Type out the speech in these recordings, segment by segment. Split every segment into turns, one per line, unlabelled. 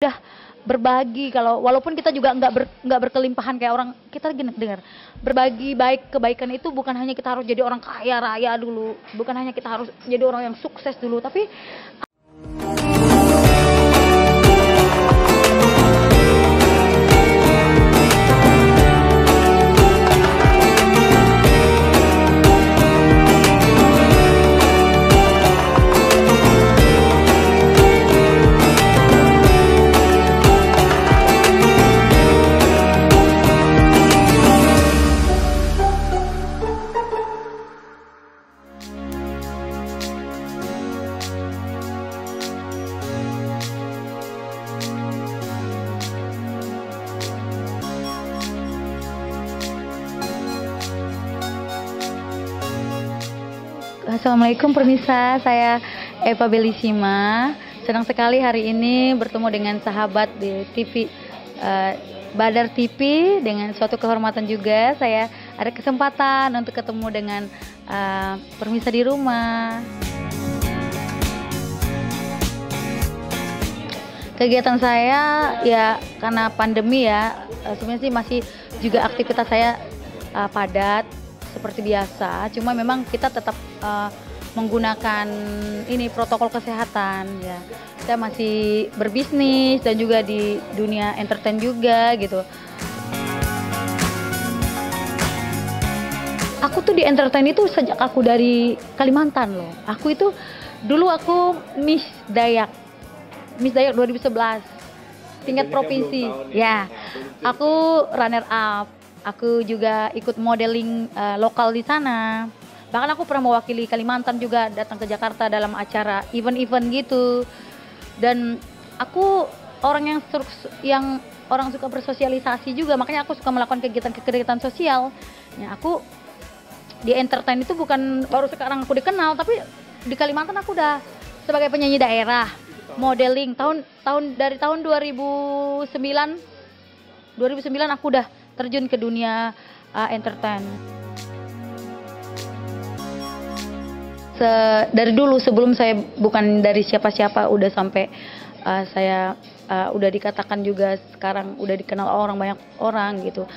udah berbagi. Kalau walaupun kita juga nggak berkelimpahan kayak orang, kita gini dengar, berbagi baik kebaikan itu bukan hanya kita harus jadi orang kaya raya dulu, bukan hanya kita harus jadi orang yang sukses dulu, tapi Assalamualaikum pemirsa, saya Eva Belisima. Senang sekali hari ini bertemu dengan sahabat di TV Badar TV. Dengan suatu kehormatan juga saya ada kesempatan untuk ketemu dengan pemirsa di rumah. Kegiatan saya ya karena pandemi ya, sebenarnya sih masih juga aktivitas saya padat seperti biasa, cuma memang kita tetap menggunakan ini protokol kesehatan ya. Saya masih berbisnis dan juga di dunia entertain juga gitu. Aku tuh di entertain itu sejak aku dari Kalimantan loh. Aku itu dulu aku Miss Dayak 2011 tingkat provinsi ya. Aku runner up. Aku juga ikut modeling lokal di sana. Bahkan aku pernah mewakili Kalimantan juga, datang ke Jakarta dalam acara event-event gitu. Dan aku orang yang orang suka bersosialisasi juga, makanya aku suka melakukan kegiatan-kegiatan sosial. Ya, aku di entertain itu bukan baru sekarang aku dikenal, tapi di Kalimantan aku udah sebagai penyanyi daerah, modeling dari tahun 2009 aku udah terjun ke dunia entertain. Dari dulu sebelum saya bukan dari siapa-siapa, udah sampai saya udah dikatakan juga sekarang udah dikenal banyak orang gitu.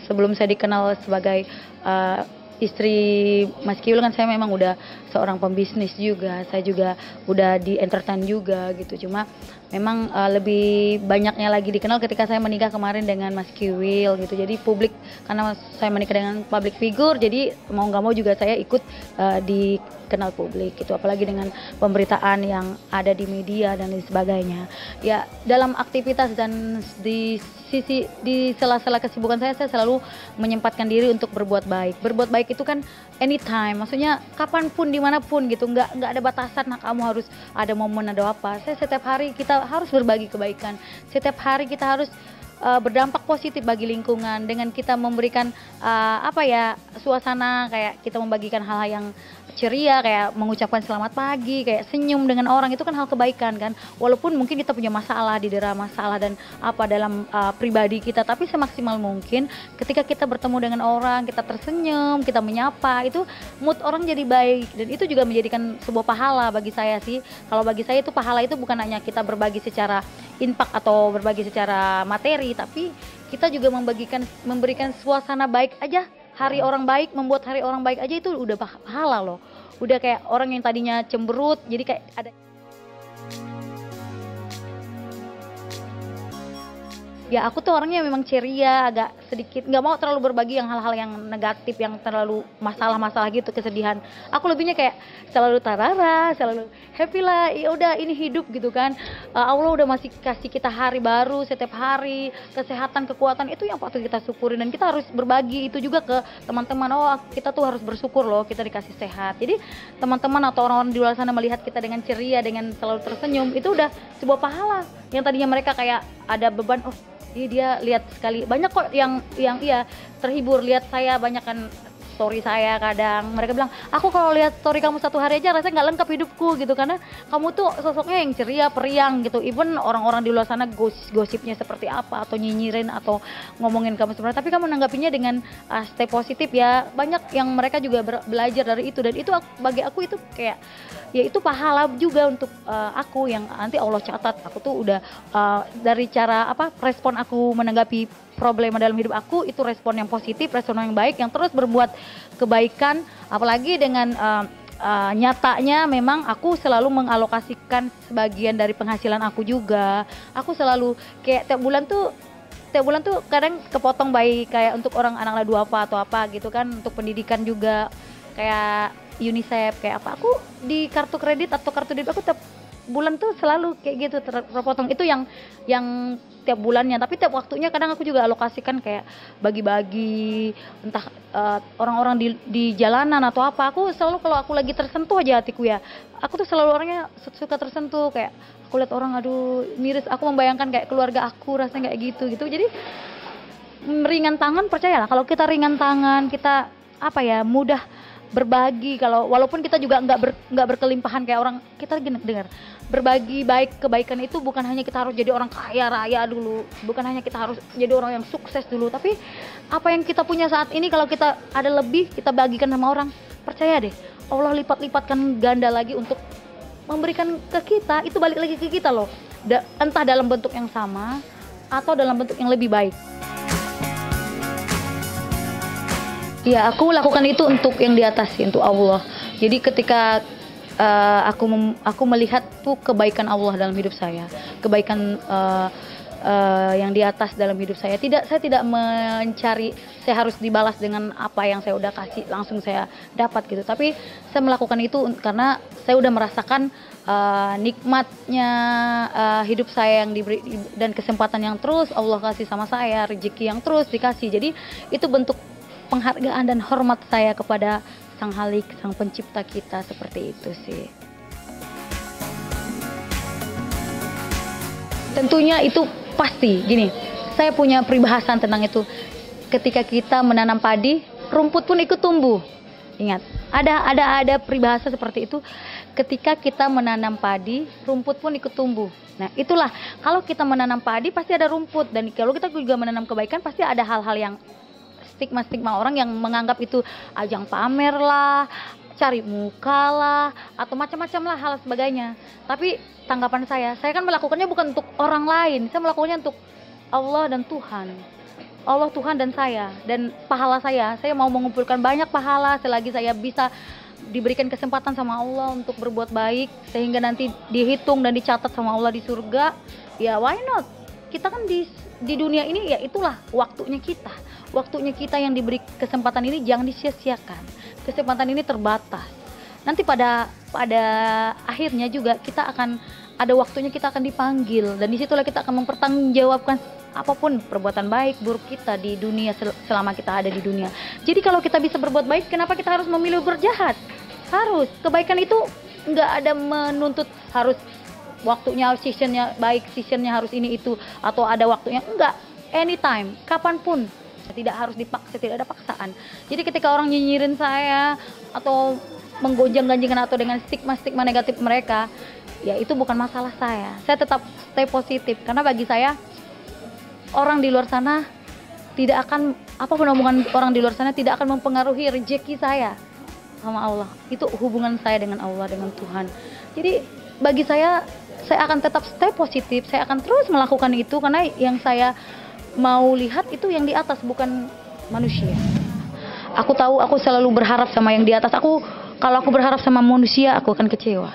Sebelum saya dikenal sebagai istri Mas Kiwil kan saya memang udah seorang pembisnis juga, saya juga udah di entertain juga gitu. Cuma memang lebih banyaknya lagi dikenal ketika saya menikah kemarin dengan Mas Kiwil gitu. Jadi publik, karena saya menikah dengan public figure, jadi mau nggak mau juga saya ikut dikenal publik gitu. Apalagi dengan pemberitaan yang ada di media dan lain sebagainya. Ya dalam aktivitas dan di sela-sela kesibukan saya selalu menyempatkan diri untuk berbuat baik. Berbuat baik itu kan anytime, maksudnya kapanpun, dimanapun gitu, nggak ada batasan. Nah, kamu harus ada momen, ada apa. Setiap hari kita harus berbagi kebaikan. Setiap hari kita harus berdampak positif bagi lingkungan dengan kita memberikan suasana, kayak kita membagikan hal-hal yang ceria, kayak mengucapkan selamat pagi, kayak senyum dengan orang, itu kan hal kebaikan kan. Walaupun mungkin kita punya masalah, didera masalah dan dalam pribadi kita, tapi semaksimal mungkin ketika kita bertemu dengan orang, kita tersenyum, kita menyapa, itu mood orang jadi baik. Dan itu juga menjadikan sebuah pahala bagi saya sih. Kalau bagi saya itu pahala itu bukan hanya kita berbagi secara infak atau berbagi secara materi, tapi kita juga memberikan suasana baik aja. Hari orang baik, membuat hari orang baik aja itu udah pahala loh. Udah kayak orang yang tadinya cemberut, jadi kayak ada. Ya aku tuh orangnya memang ceria, agak sedikit nggak mau terlalu berbagi yang hal-hal yang negatif, yang terlalu masalah-masalah gitu, kesedihan. Aku lebihnya kayak selalu tarara, selalu happy lah. Ya udah, ini hidup gitu kan. Allah udah masih kasih kita hari baru setiap hari, kesehatan, kekuatan, itu yang patut kita syukuri, dan kita harus berbagi itu juga ke teman-teman. Oh, kita tuh harus bersyukur loh kita dikasih sehat. Jadi teman-teman atau orang-orang di luar sana melihat kita dengan ceria, dengan selalu tersenyum, itu udah sebuah pahala. Yang tadinya mereka kayak ada beban, oh dia lihat sekali, banyak kok yang iya terhibur lihat saya banyak kan story saya kadang. Mereka bilang, aku kalau lihat story kamu 1 hari aja rasanya nggak lengkap hidupku gitu, karena kamu tuh sosoknya yang ceria, periang gitu. Even orang-orang di luar sana gosipnya seperti apa atau nyinyirin atau ngomongin kamu sebenarnya, tapi kamu nanggapinya dengan stay positif ya. Banyak yang mereka juga belajar dari itu, dan itu bagi aku itu kayak ya itu pahala juga untuk aku yang nanti Allah catat. Aku tuh udah dari cara respon aku menanggapi problema dalam hidup aku itu respon yang positif, respon yang baik, yang terus berbuat kebaikan. Apalagi dengan nyatanya memang aku selalu mengalokasikan sebagian dari penghasilan aku juga. Aku selalu kayak tiap bulan tuh kadang kepotong baik kayak untuk orang anak duafa atau apa gitu kan, untuk pendidikan juga kayak UNICEF kayak apa. Aku di kartu kredit atau kartu debit aku tiap bulan tuh selalu kayak gitu terpotong. Itu yang tiap bulannya, tapi tiap waktunya kadang aku juga alokasikan kayak bagi-bagi entah orang-orang di jalanan atau apa. Aku selalu kalau aku lagi tersentuh aja hatiku ya, aku tuh selalu orangnya suka tersentuh, kayak aku lihat orang aduh miris, aku membayangkan kayak keluarga aku rasanya kayak gitu. Jadi ringan tangan, percayalah kalau kita ringan tangan, kita mudah berbagi. Kalau walaupun kita juga nggak berkelimpahan kayak orang, kita dengar berbagi kebaikan itu bukan hanya kita harus jadi orang kaya raya dulu, bukan hanya kita harus jadi orang yang sukses dulu, tapi apa yang kita punya saat ini kalau kita ada lebih kita bagikan sama orang, percaya deh Allah lipat-lipatkan ganda lagi untuk memberikan ke kita, itu balik lagi ke kita loh, entah dalam bentuk yang sama atau dalam bentuk yang lebih baik. Ya, aku lakukan itu untuk yang di atas, untuk Allah. Jadi ketika aku melihat tuh kebaikan Allah dalam hidup saya, kebaikan yang di atas dalam hidup saya. Saya tidak mencari saya harus dibalas dengan apa yang saya udah kasih langsung saya dapat gitu. Tapi saya melakukan itu karena saya udah merasakan nikmatnya hidup saya yang diberi dan kesempatan yang terus Allah kasih sama saya, rezeki yang terus dikasih. Jadi itu bentuk penghargaan dan hormat saya kepada Sang Halik, Sang Pencipta kita, seperti itu sih. Tentunya itu pasti gini, saya punya peribahasan tentang itu. Ketika kita menanam padi, rumput pun ikut tumbuh. Ingat, ada peribahasa seperti itu. Ketika kita menanam padi, rumput pun ikut tumbuh. Nah, itulah kalau kita menanam padi pasti ada rumput, dan kalau kita juga menanam kebaikan pasti ada hal-hal yang stigma orang yang menganggap itu ajang pamer lah, cari muka lah, atau macam-macam lah hal sebagainya. Tapi tanggapan saya kan melakukannya bukan untuk orang lain, saya melakukannya untuk Allah dan Tuhan. Allah, Tuhan, dan saya, dan pahala saya mau mengumpulkan banyak pahala selagi saya bisa diberikan kesempatan sama Allah untuk berbuat baik, sehingga nanti dihitung dan dicatat sama Allah di surga. Ya why not? Kita kan di dunia ini ya itulah waktunya kita yang diberi kesempatan ini, jangan disia-siakan. Kesempatan ini terbatas. Nanti pada akhirnya juga kita akan ada waktunya, kita akan dipanggil, dan disitulah kita akan mempertanggungjawabkan apapun perbuatan baik buruk kita di dunia selama kita ada di dunia. Jadi kalau kita bisa berbuat baik, kenapa kita harus memilih berjahat? Harus. Kebaikan itu nggak ada menuntut harus waktunya, seasonnya baik, seasonnya harus ini itu, atau ada waktunya. Enggak, anytime, kapanpun. Tidak harus dipaksa, tidak ada paksaan. Jadi ketika orang nyinyirin saya atau menggonjang-ganjingkan atau dengan stigma-stigma negatif mereka, ya itu bukan masalah saya. Saya tetap stay positif, karena bagi saya orang di luar sana tidak akan, apapun omongan orang di luar sana tidak akan mempengaruhi rezeki saya sama Allah. Itu hubungan saya dengan Allah, dengan Tuhan. Jadi bagi saya akan tetap stay positif, saya akan terus melakukan itu, karena yang saya mau lihat itu yang di atas, bukan manusia. Aku tahu aku selalu berharap sama yang di atas. Kalau aku berharap sama manusia, aku akan kecewa.